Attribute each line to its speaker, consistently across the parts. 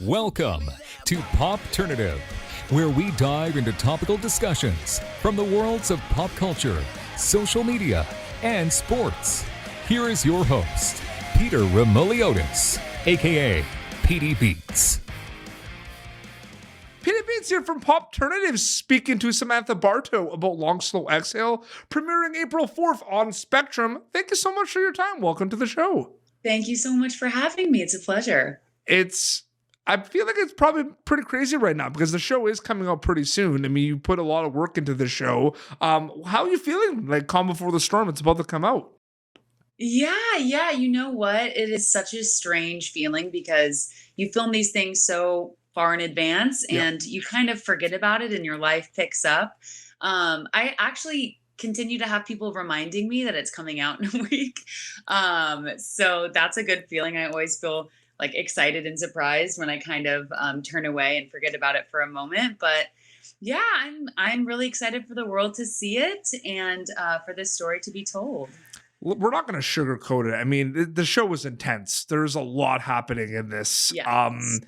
Speaker 1: Welcome to Popternative, where we dive into topical discussions from the worlds of pop culture, social media, and sports. Here is your host, Peter Remoliotis, aka PD Beats.
Speaker 2: PD Beats here from Popternative, speaking to Samantha Bartow about Long Slow Exhale, premiering April 4th on Spectrum. Thank you so much for your time. Welcome to the show.
Speaker 3: Thank you so much for having me. It's a pleasure.
Speaker 2: I feel like it's probably pretty crazy right now because the show is coming out pretty soon. I mean, you put a lot of work into the show. How are you feeling? Like, calm before the storm. It's about to come out.
Speaker 3: Yeah. You know what? It is such a strange feeling because you film these things so far in advance and you kind of forget about it and your life picks up. I actually continue to have people reminding me that it's coming out in a week. So that's a good feeling. I always feel like excited and surprised when I kind of turn away and forget about it for a moment. But yeah, I'm really excited for the world to see it and for this story to be told.
Speaker 2: We're not going to sugarcoat it. I mean, the show was intense. There's a lot happening in this.
Speaker 3: Yes.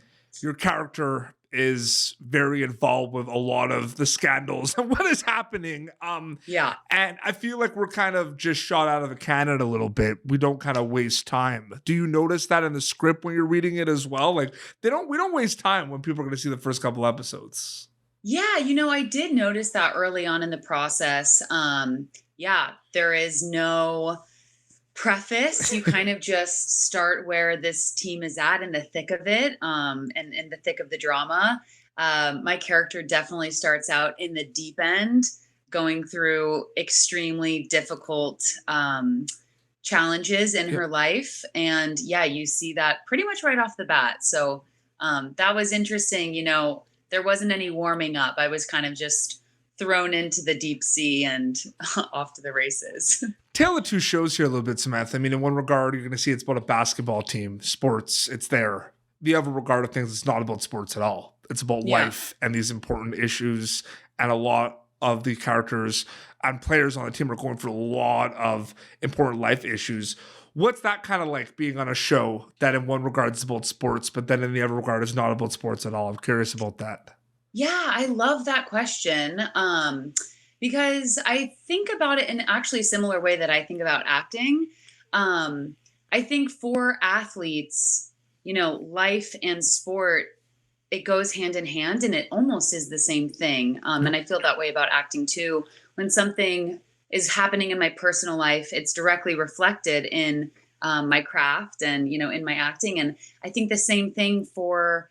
Speaker 2: Your character is very involved with a lot of the scandals and what is happening.
Speaker 3: Yeah.
Speaker 2: And I feel like we're kind of just shot out of the cannon a little bit. We don't kind of waste time. Do you notice that in the script when you're reading it as well? Like we don't waste time when people are going to see the first couple episodes.
Speaker 3: Yeah, I did notice that early on in the process. There is no preface. You kind of just start where this team is at in the thick of it, and in the thick of the drama. My character definitely starts out in the deep end, going through extremely difficult challenges in her life. And you see that pretty much right off the bat. So that was interesting. There wasn't any warming up. I was kind of just thrown into the deep sea and off to the races.
Speaker 2: Tale of two shows here a little bit, Samantha. I mean, in one regard, you're going to see it's about a basketball team, sports, it's there. The other regard of things, it's not about sports at all. It's about life and these important issues. And a lot of the characters and players on the team are going through a lot of important life issues. What's that kind of like being on a show that in one regard is about sports, but then in the other regard is not about sports at all? I'm curious about that.
Speaker 3: Yeah, I love that question. Because I think about it in actually a similar way that I think about acting. I think for athletes, life and sport, it goes hand in hand and it almost is the same thing. And I feel that way about acting too. When something is happening in my personal life, it's directly reflected in my craft and, in my acting. And I think the same thing for,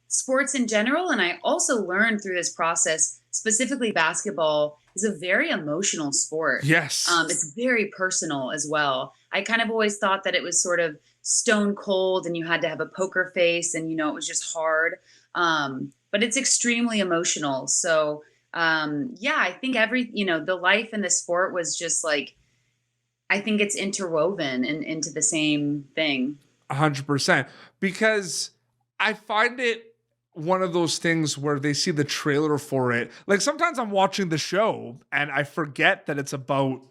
Speaker 3: sports in general. And I also learned through this process, specifically basketball is a very emotional sport.
Speaker 2: Yes.
Speaker 3: It's very personal as well. I kind of always thought that it was sort of stone cold and you had to have a poker face and, it was just hard. But it's extremely emotional. So, I think the life in the sport was just like, I think it's interwoven into the same thing.
Speaker 2: 100%. Because I find it one of those things where they see the trailer for it. Like sometimes I'm watching the show and I forget that it's about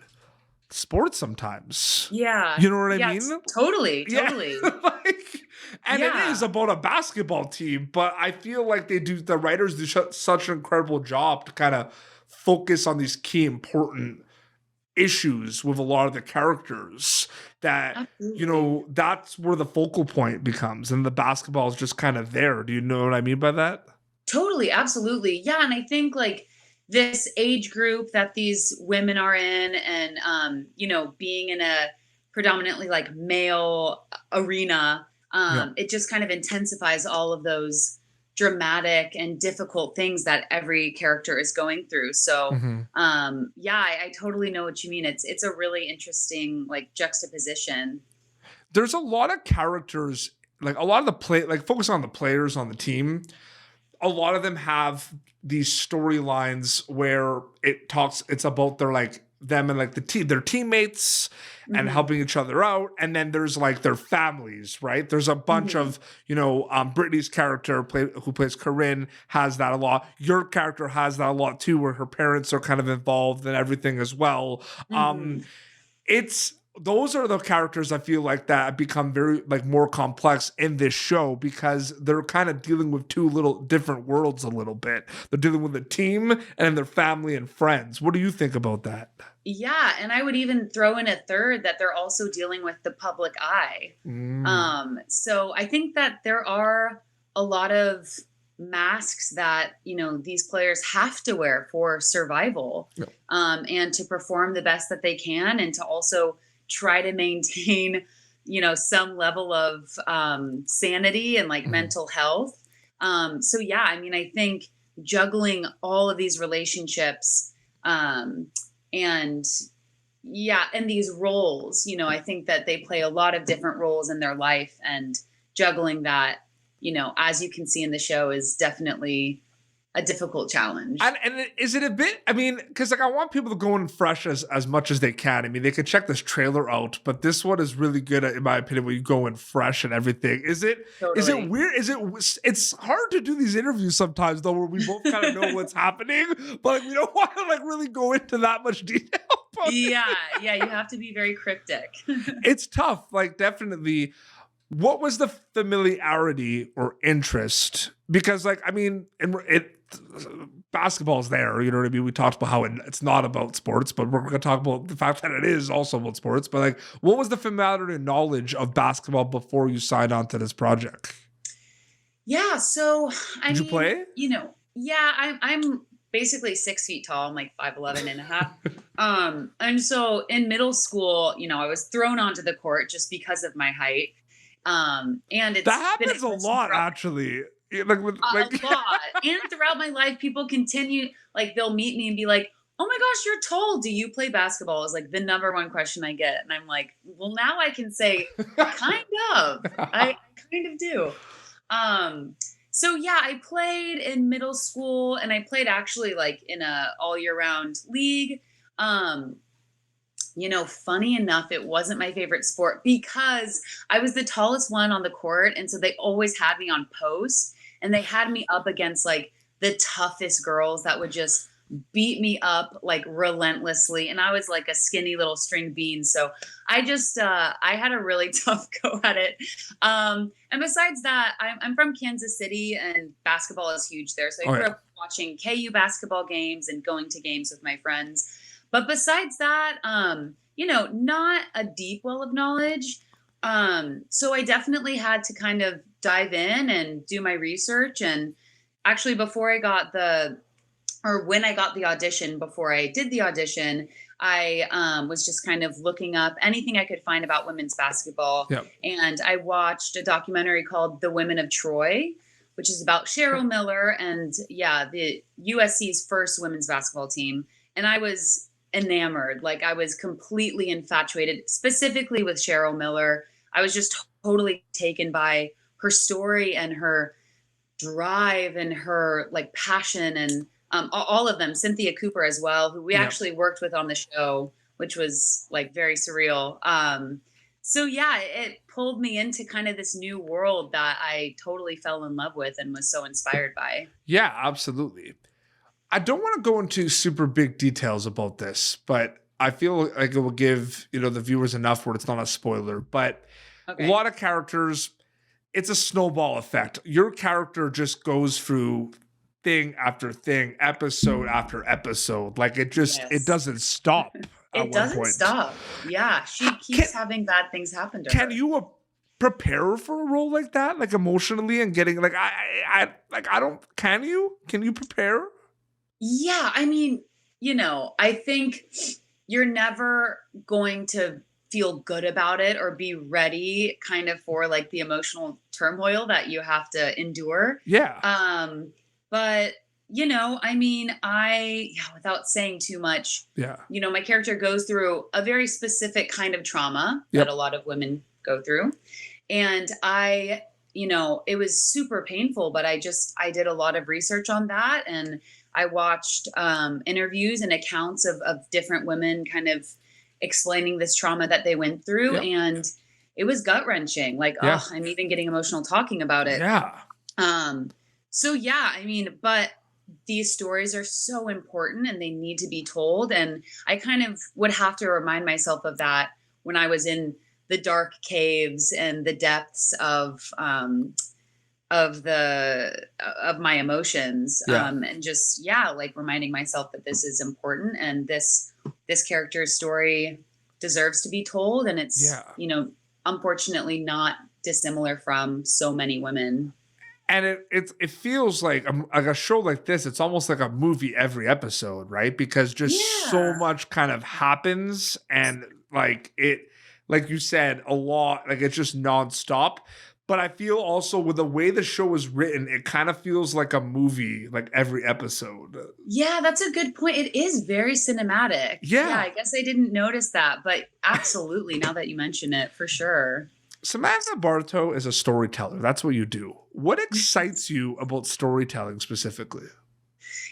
Speaker 2: sports sometimes.
Speaker 3: Yeah.
Speaker 2: You know what I mean?
Speaker 3: Totally.
Speaker 2: Yeah. It is about a basketball team, but I feel like the writers do such an incredible job to kind of focus on these key important issues with a lot of the characters that, that's where the focal point becomes and the basketball is just kind of there. Do you know what I mean by that?
Speaker 3: Totally. Absolutely. Yeah. And I think like this age group that these women are in and, being in a predominantly like male arena, it just kind of intensifies all of those dramatic and difficult things that every character is going through. So, I totally know what you mean. It's a really interesting like juxtaposition.
Speaker 2: There's a lot of characters, like a lot of focus on the players on the team. A lot of them have these storylines where it's about them and like their teammates and helping each other out. And then there's like their families, right? There's a bunch of, Brittney's character who plays Corinne has that a lot. Your character has that a lot too, where her parents are kind of involved in everything as well. those are the characters I feel like that become very like more complex in this show because they're kind of dealing with two little different worlds a little bit. They're dealing with a team and then their family and friends. What do you think about that?
Speaker 3: Yeah, and I would even throw in a third that they're also dealing with the public eye. So I think that there are a lot of masks that, you know, these players have to wear for survival, and to perform the best that they can, and to also try to maintain, you know, some level of sanity and like mental health. So yeah, I mean, I think juggling all of these relationships, and yeah, and these roles, you know, I think that they play a lot of different roles in their life, and juggling that, you know, as you can see in the show, is definitely a difficult challenge.
Speaker 2: And is it a bit, I mean, because like I want people to go in fresh as much as they can. I mean, they could check this trailer out, but this one is really good, in my opinion, when you go in fresh and everything. Is it weird? It's hard to do these interviews sometimes though, where we both kind of know what's happening, but like, we don't want to like really go into that much detail.
Speaker 3: Yeah, you have to be very cryptic.
Speaker 2: It's tough, like definitely. What was the familiarity or interest? Because like, I mean, basketball's there, you know what I mean? We talked about how it's not about sports, but we're going to talk about the fact that it is also about sports. But like, what was the familiarity and knowledge of basketball before you signed on to this project?
Speaker 3: Yeah, so
Speaker 2: Did you play?
Speaker 3: You know, yeah, I'm basically 6 feet tall. I'm like 5'11" and a half. And so in middle school, you know, I was thrown onto the court just because of my height. And it's
Speaker 2: that happens a lot, actually. Like,
Speaker 3: a lot. And throughout my life, people continue, like, they'll meet me and be like, "Oh my gosh, you're tall. Do you play basketball?" Is like the number one question I get. And I'm like, well, now I can say kind of. I kind of do. So yeah, I played in middle school, and I played actually like in a all year round league. You know, funny enough, it wasn't my favorite sport because I was the tallest one on the court. And so they always had me on post, and they had me up against like the toughest girls that would just beat me up like relentlessly. And I was like a skinny little string bean. So I just, I had a really tough go at it. And besides that, I'm from Kansas City, and basketball is huge there. So I grew up watching KU basketball games and going to games with my friends. But besides that, you know, not a deep well of knowledge. So I definitely had to kind of dive in and do my research. And actually, when I got the audition, before I did the audition, I was just kind of looking up anything I could find about women's basketball.
Speaker 2: Yep.
Speaker 3: And I watched a documentary called The Women of Troy, which is about Cheryl Miller and, the USC's first women's basketball team. And I was enamored. Like, I was completely infatuated, specifically with Cheryl Miller. I was just totally taken by her story and her drive and her like passion, and all of them. Cynthia Cooper as well, who we actually worked with on the show, which was like very surreal. So yeah, it pulled me into kind of this new world that I totally fell in love with and was so inspired by.
Speaker 2: Yeah, absolutely. I don't want to go into super big details about this, but I feel like it will give, you know, the viewers enough where it's not a spoiler. But a lot of characters, it's a snowball effect. Your character just goes through thing after thing, episode after episode. Like it doesn't stop.
Speaker 3: It doesn't stop. Yeah, she keeps having bad things happen to her.
Speaker 2: Can you prepare for a role like that, like emotionally, and getting like can you prepare?
Speaker 3: Yeah, I mean, you know, I think you're never going to feel good about it or be ready kind of for like the emotional turmoil that you have to endure.
Speaker 2: Yeah.
Speaker 3: But you know, I mean, without saying too much, you know, my character goes through a very specific kind of trauma that a lot of women go through. And you know, it was super painful, but I did a lot of research on that. And I watched interviews and accounts of different women kind of explaining this trauma that they went through. And it was gut wrenching. Like, I'm even getting emotional talking about it.
Speaker 2: Yeah.
Speaker 3: So yeah, I mean, but these stories are so important and they need to be told. And I kind of would have to remind myself of that when I was in the dark caves and the depths of my emotions. And just, like reminding myself that this is important and this character's story deserves to be told. And it's, unfortunately not dissimilar from so many women.
Speaker 2: And it feels like a show like this, it's almost like a movie every episode, right? Because just so much kind of happens, and like you said, a lot, like it's just nonstop. But I feel also with the way the show is written, it kind of feels like a movie, like every episode.
Speaker 3: Yeah, that's a good point. It is very cinematic. Yeah, I guess I didn't notice that, but absolutely, now that you mention it, for sure.
Speaker 2: Samantha Bartow is a storyteller. That's what you do. What excites you about storytelling specifically?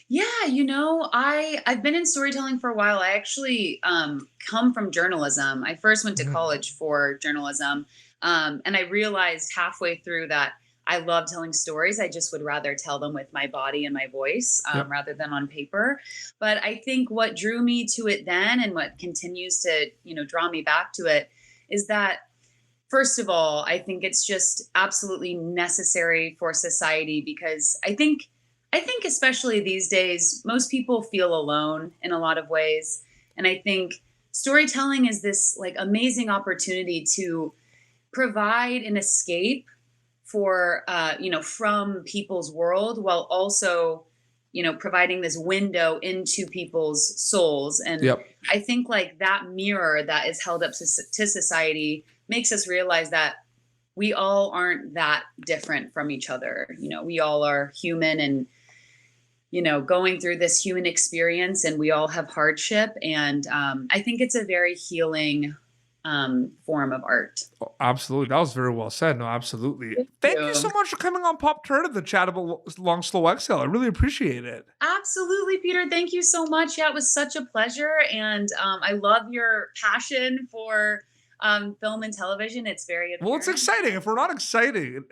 Speaker 3: Yeah, I've been in storytelling for a while. I actually come from journalism. I first went to college for journalism, and I realized halfway through that I love telling stories. I just would rather tell them with my body and my voice rather than on paper. But I think what drew me to it then, and what continues to, draw me back to it, is that first of all, I think it's just absolutely necessary for society, because I think especially these days, most people feel alone in a lot of ways. And I think storytelling is this like amazing opportunity to provide an escape for, from people's world, while also, providing this window into people's souls. And I think like that mirror that is held up to society makes us realize that we all aren't that different from each other. We all are human and, going through this human experience, and we all have hardship. And I think it's a very healing form of art.
Speaker 2: Oh, absolutely. That was very well said. No, absolutely. Thank you so much for coming on Pop Turn to chat about Long Slow Exhale. I really appreciate it.
Speaker 3: Absolutely, Peter. Thank you so much. Yeah, it was such a pleasure. And I love your passion for film and television. It's very apparent.
Speaker 2: Well, it's exciting. If we're not excited,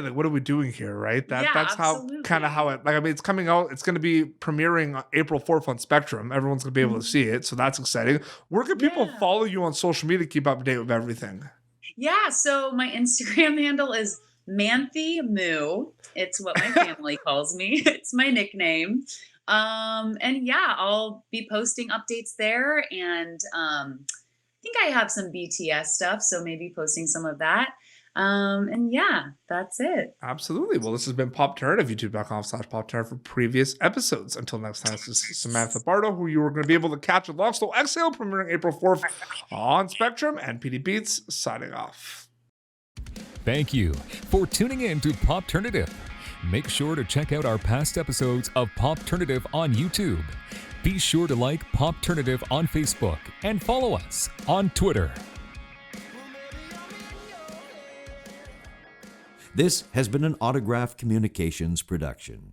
Speaker 2: like, what are we doing here, right? That's how it, like, I mean, it's coming out. It's going to be premiering on April 4th on Spectrum. Everyone's going to be able to see it, so that's exciting. Where can people follow you on social media to keep up to date with everything?
Speaker 3: Yeah, so my Instagram handle is Manthy Moo. It's what my family calls me. It's my nickname. And yeah, I'll be posting updates there, and I think I have some BTS stuff, so maybe posting some of that. And yeah, that's it.
Speaker 2: Absolutely. Well, this has been Pop Turn of youtube.com/Pop Turn for previous episodes. Until next time, this is Samantha Bartow, who you are going to be able to catch at Long Slow Exhale, premiering April 4th on Spectrum, and PD Beats signing off.
Speaker 1: Thank you for tuning in to Popternative. Make sure to check out our past episodes of Popternative on YouTube. Be sure to like Popternative on Facebook and follow us on Twitter.
Speaker 4: This has been an Autograph Communications production.